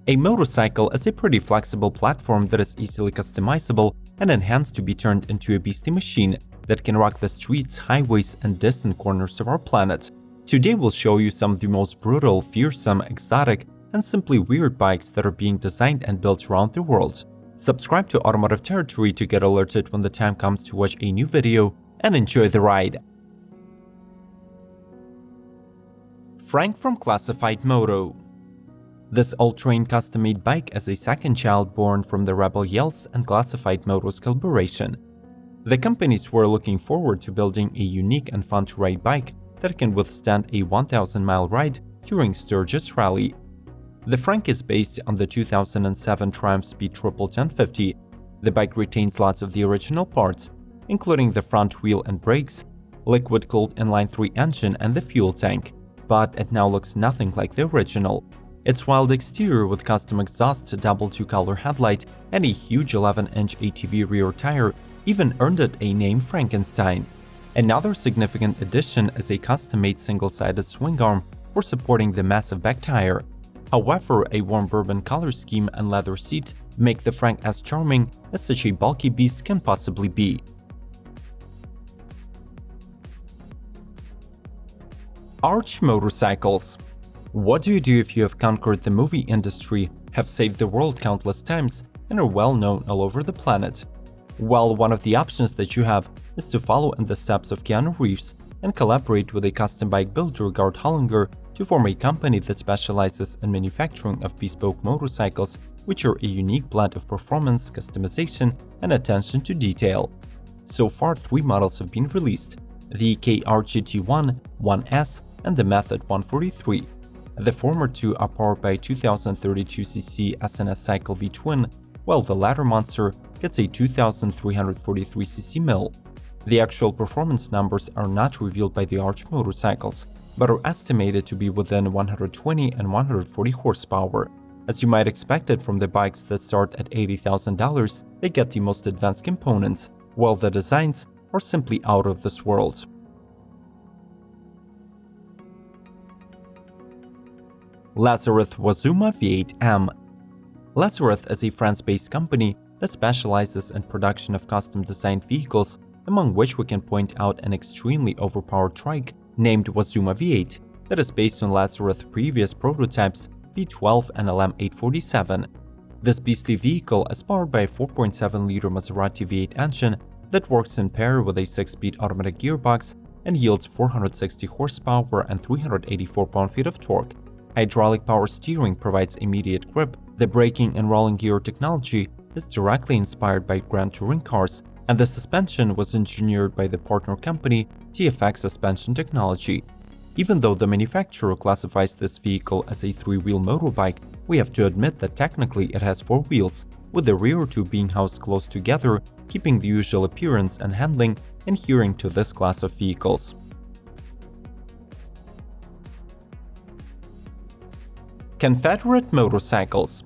A motorcycle is a pretty flexible platform that is easily customizable and enhanced to be turned into a beastly machine that can rock the streets, highways, and distant corners of our planet. Today we'll show you some of the most brutal, fearsome, exotic, and simply weird bikes that are being designed and built around the world. Subscribe to Automotive Territory to get alerted when the time comes to watch a new video, and enjoy the ride! Frank from Classified Moto. This all-terrain custom-made bike is a second child born from the Rebell and Classified Moto's collaboration. The companies were looking forward to building a unique and fun-to-ride bike that can withstand a 1,000-mile ride during Sturgis Rally. The Frank is based on the 2007 Triumph Speed Triple 1050. The bike retains lots of the original parts, including the front wheel and brakes, liquid-cooled inline-3 engine, and the fuel tank, but it now looks nothing like the original. Its wild exterior with custom exhaust, double two-color headlight, and a huge 11-inch ATV rear tire even earned it a name Frankenstein. Another significant addition is a custom-made single-sided swing arm for supporting the massive back tire. However, a warm bourbon color scheme and leather seat make the Frank as charming as such a bulky beast can possibly be. Arch motorcycles. What do you do if you have conquered the movie industry, have saved the world countless times, and are well known all over the planet? Well, one of the options that you have is to follow in the steps of Keanu Reeves and collaborate with a custom bike builder Gard Hollinger to form a company that specializes in manufacturing of bespoke motorcycles, which are a unique blend of performance, customization, and attention to detail. So far, 3 models have been released: the KR-GT1, 1S, and the Method 143. The former two are powered by a 2032cc SNS Cycle V-twin, while the latter monster gets a 2343cc mill. The actual performance numbers are not revealed by the Arch motorcycles, but are estimated to be within 120 and 140 horsepower. As you might expect it from the bikes that start at $80,000, they get the most advanced components, while the designs are simply out of this world. Lazareth Wazuma V8M. Lazareth is a France-based company that specializes in production of custom-designed vehicles, among which we can point out an extremely overpowered trike named Wazuma V8 that is based on Lazareth's previous prototypes V12 and LM847. This beastly vehicle is powered by a 4.7-liter Maserati V8 engine that works in pair with a 6-speed automatic gearbox and yields 460 horsepower and 384 pound-feet of torque. Hydraulic power steering provides immediate grip. The braking and rolling gear technology is directly inspired by Grand Touring cars, and the suspension was engineered by the partner company TFX Suspension Technology. Even though the manufacturer classifies this vehicle as a 3-wheel motorbike, we have to admit that technically it has 4 wheels, with the rear 2 being housed close together, keeping the usual appearance and handling adhering to this class of vehicles. Confederate motorcycles.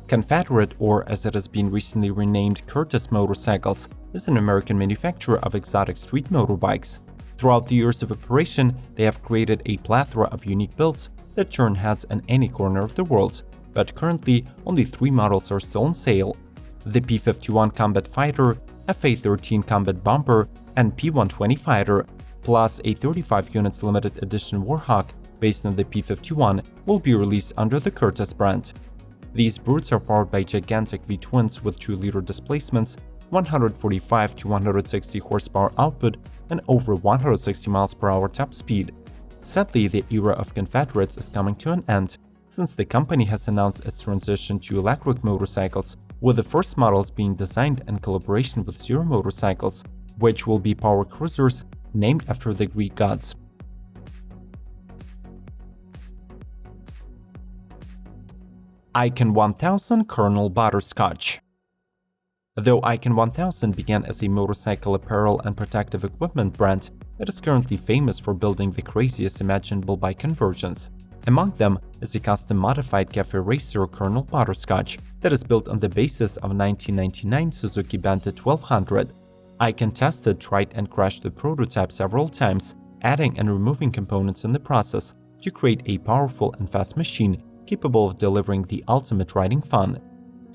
Confederate, or as it has been recently renamed Curtiss Motorcycles, is an American manufacturer of exotic street motorbikes. Throughout the years of operation, they have created a plethora of unique builds that turn heads in any corner of the world, but currently only 3 models are still on sale: the P-51 Combat Fighter, FA-13 Combat Bomber, and P-120 Fighter, plus a 35 units limited edition Warhawk based on the P-51 will be released under the Curtiss brand. These brutes are powered by gigantic V-twins with 2-liter displacements, 145 to 160 horsepower output, and over 160 miles per hour top speed. Sadly, the era of Confederates is coming to an end, since the company has announced its transition to electric motorcycles, with the first models being designed in collaboration with Zero Motorcycles, which will be power cruisers named after the Greek gods. Icon 1000 Colonel Butterscotch. Though Icon 1000 began as a motorcycle apparel and protective equipment brand, it is currently famous for building the craziest imaginable bike conversions. Among them is a custom-modified cafe racer Colonel Butterscotch that is built on the basis of 1999 Suzuki Bandit 1200. Icon tested, tried and crashed the prototype several times, adding and removing components in the process to create a powerful and fast machine capable of delivering the ultimate riding fun.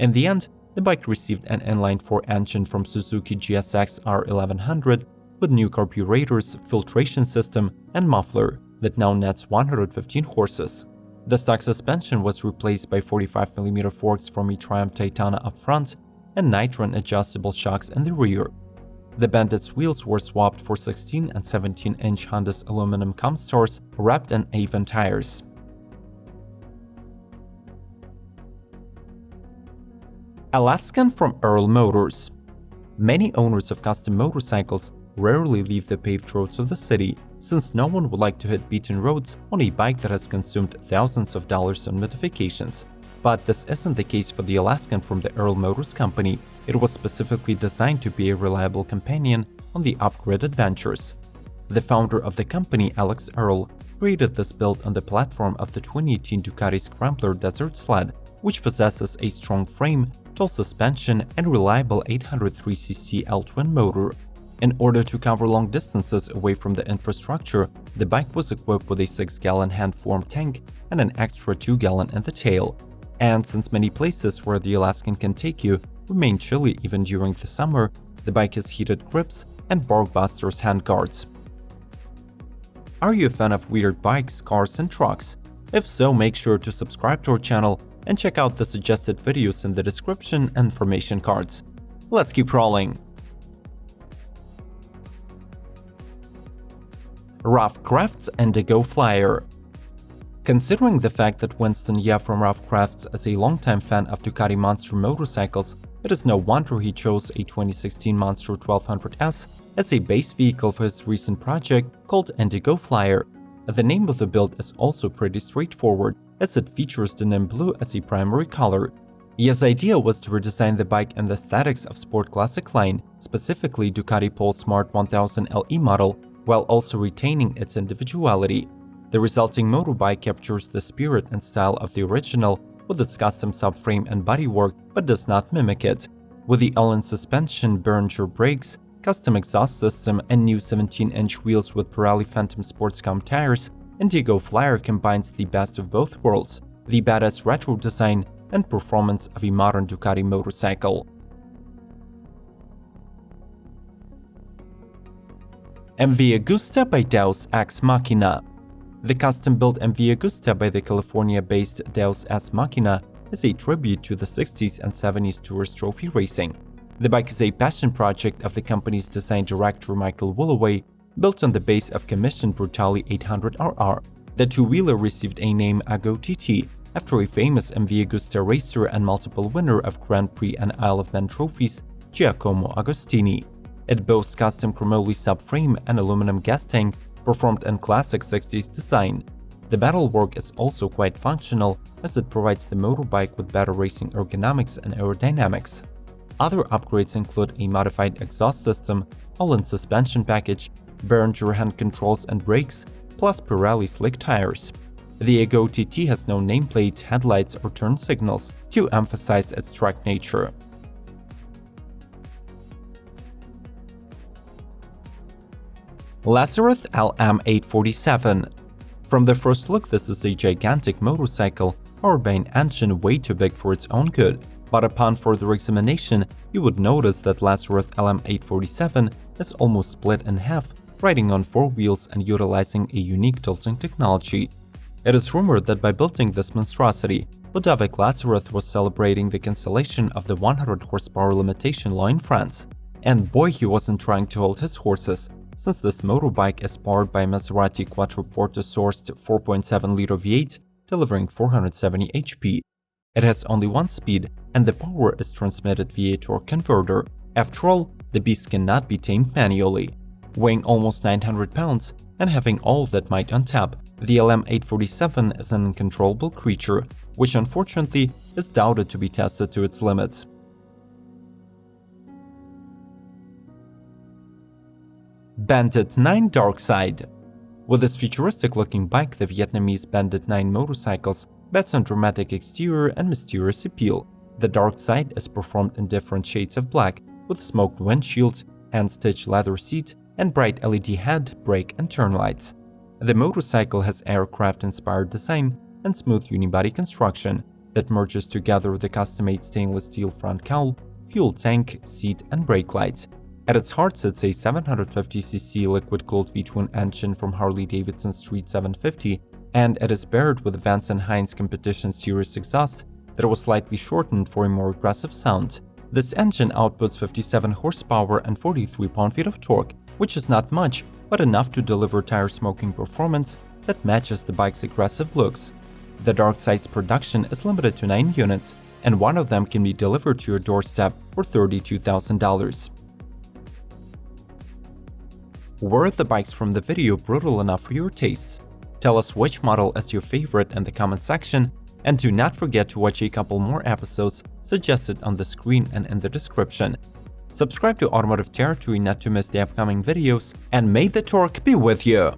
In the end, the bike received an inline-4 engine from Suzuki GSX R1100 with new carburetors, filtration system, and muffler that now nets 115 horses. The stock suspension was replaced by 45mm forks from a Triumph Titana up front and Nitron adjustable shocks in the rear. The Bandit's wheels were swapped for 16 and 17-inch Honda's aluminum Comstars wrapped in Avon tires. Alaskan from Earle Motors. Many owners of custom motorcycles rarely leave the paved roads of the city, since no one would like to hit beaten roads on a bike that has consumed thousands of dollars on modifications. But this isn't the case for the Alaskan from the Earle Motors company. It was specifically designed to be a reliable companion on the off-grid adventures. The founder of the company, Alex Earle, created this build on the platform of the 2018 Ducati Scrambler Desert Sled, which possesses a strong frame, tall suspension, and reliable 803cc L-twin motor. In order to cover long distances away from the infrastructure, the bike was equipped with a 6-gallon hand-formed tank and an extra 2-gallon in the tail. And since many places where the Alaskan can take you remain chilly even during the summer, the bike has heated grips and Barkbusters handguards. Are you a fan of weird bikes, cars, and trucks? If so, make sure to subscribe to our channel and check out the suggested videos in the description and information cards. Let's keep rolling! Rough Crafts Indigo Flyer. Considering the fact that Winston Ye from Rough Crafts is a longtime fan of Ducati Monster motorcycles, it is no wonder he chose a 2016 Monster 1200S as a base vehicle for his recent project called Indigo Flyer. The name of the build is also pretty straightforward, as it features denim blue as a primary color. Ye's idea was to redesign the bike in the aesthetics of Sport Classic line, specifically Ducati Pole Smart 1000 LE model, while also retaining its individuality. The resulting motorbike captures the spirit and style of the original with its custom subframe and bodywork, but does not mimic it. With the all-in suspension, Behringer brakes, custom exhaust system, and new 17-inch wheels with Pirelli Phantom Sportscom tires, Indigo Flyer combines the best of both worlds, the badass retro design and performance of a modern Ducati motorcycle. MV Agusta by Deus Ex Machina. The custom-built MV Agusta by the California-based Deus Ex Machina is a tribute to the 60s and 70s tourist trophy racing. The bike is a passion project of the company's design director Michael Willoway, built on the base of commissioned Brutale 800RR. The two-wheeler received a name Ago TT after a famous MV Agusta racer and multiple winner of Grand Prix and Isle of Man trophies, Giacomo Agostini. It boasts custom chromoly subframe and aluminum gas tank performed in classic 60s design. The metalwork is also quite functional, as it provides the motorbike with better racing ergonomics and aerodynamics. Other upgrades include a modified exhaust system, all-in suspension package, Behringer hand controls and brakes, plus Pirelli slick tires. The Ago TT has no nameplate, headlights, or turn signals to emphasize its track nature. Lazareth LM847. From the first look, this is a gigantic motorcycle powered by an engine way too big for its own good, but upon further examination, you would notice that Lazareth LM847 is almost split in half, riding on 4 wheels and utilizing a unique tilting technology. It is rumored that by building this monstrosity, Ludovic Lazareth was celebrating the cancellation of the 100 horsepower limitation law in France. And boy, he wasn't trying to hold his horses, since this motorbike is powered by Maserati Quattroporte-sourced 4.7-liter V8, delivering 470 HP. It has only one speed, and the power is transmitted via a torque converter. After all, the beast cannot be tamed manually. Weighing almost 900 pounds and having all of that might on tap, the LM847 is an uncontrollable creature, which unfortunately is doubted to be tested to its limits. Bandit 9 Dark Side. With this futuristic-looking bike, the Vietnamese Bandit 9 motorcycles bets on dramatic exterior and mysterious appeal. The Dark Side is performed in different shades of black, with smoked windshield, hand-stitched leather seat, and bright LED head, brake, and turn lights. The motorcycle has aircraft-inspired design, and smooth unibody construction that merges together the custom-made stainless steel front cowl, fuel tank, seat, and brake lights. At its heart sits a 750cc liquid-cooled V twin engine from Harley-Davidson's Street 750, and it is paired with Vance & Hines Competition Series exhaust that was slightly shortened for a more aggressive sound. This engine outputs 57 horsepower and 43 pound-feet of torque, which is not much, but enough to deliver tire-smoking performance that matches the bike's aggressive looks. The dark side's production is limited to 9 units, and one of them can be delivered to your doorstep for $32,000. Were the bikes from the video brutal enough for your tastes? Tell us which model is your favorite in the comment section, and do not forget to watch a couple more episodes suggested on the screen and in the description. Subscribe to Automotive Territory not to miss the upcoming videos, and may the torque be with you!